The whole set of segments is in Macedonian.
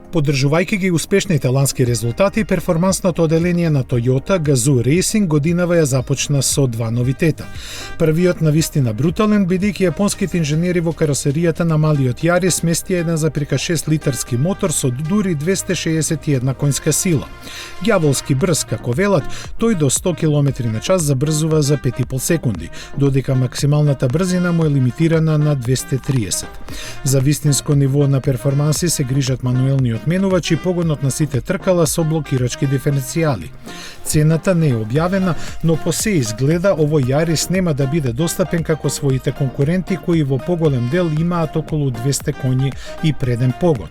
Поддржувајќи ги успешните лански резултати, перформансното оделение на Toyota Gazoo Racing годинава ја започна со два новитета. Првиот навистина брутален, бидејќи јапонските инженери во каросеријата на малиот Јарис сместија 1,6 литарски мотор со дури 261 конска сила. Ѓаволски брз, како велат, тој до 100 км на час забрзува за 5,5 секунди, додека максималната брзина му е лимитирана на 230. За вистинско ниво на перформанси се грижат мануелниот менувач и погонот на сите тркала со блокирачки диференцијали. Цената не е објавена, но по се изгледа овој Јарис нема да биде достапен како своите конкуренти кои во поголем дел имаат околу 200 коњи и преден погон.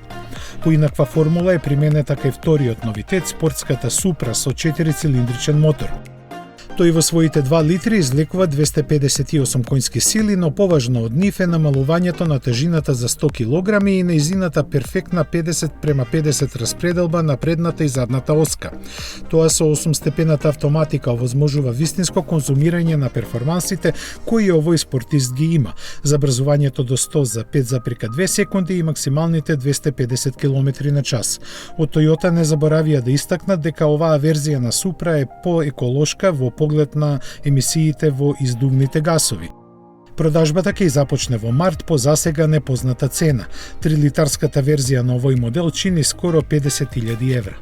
Поинаква формула е применета кај вториот новитет, спортската Супра со 4-цилиндричен мотор. Тој во своите 2 литри излекува 258 конски сили, но поважно од нив е намалувањето на тежината за 100 кг и нејзината перфектна 50:50 распределба на предната и задната оска. Тоа со 8-степената автоматика овозможува вистинско конзумирање на перформансите кои овој спортист ги има, забрзувањето до 100 за 5,2 секунди и максималните 250 км на час. Од Toyota не заборавија да истакнат дека оваа верзија на Супра е поеколошка во поглед на емисиите во издувните гасови. Продажбата ќе започне во март по засега непозната цена. 3-литарската верзија на овој модел чини скоро 50.000 евра.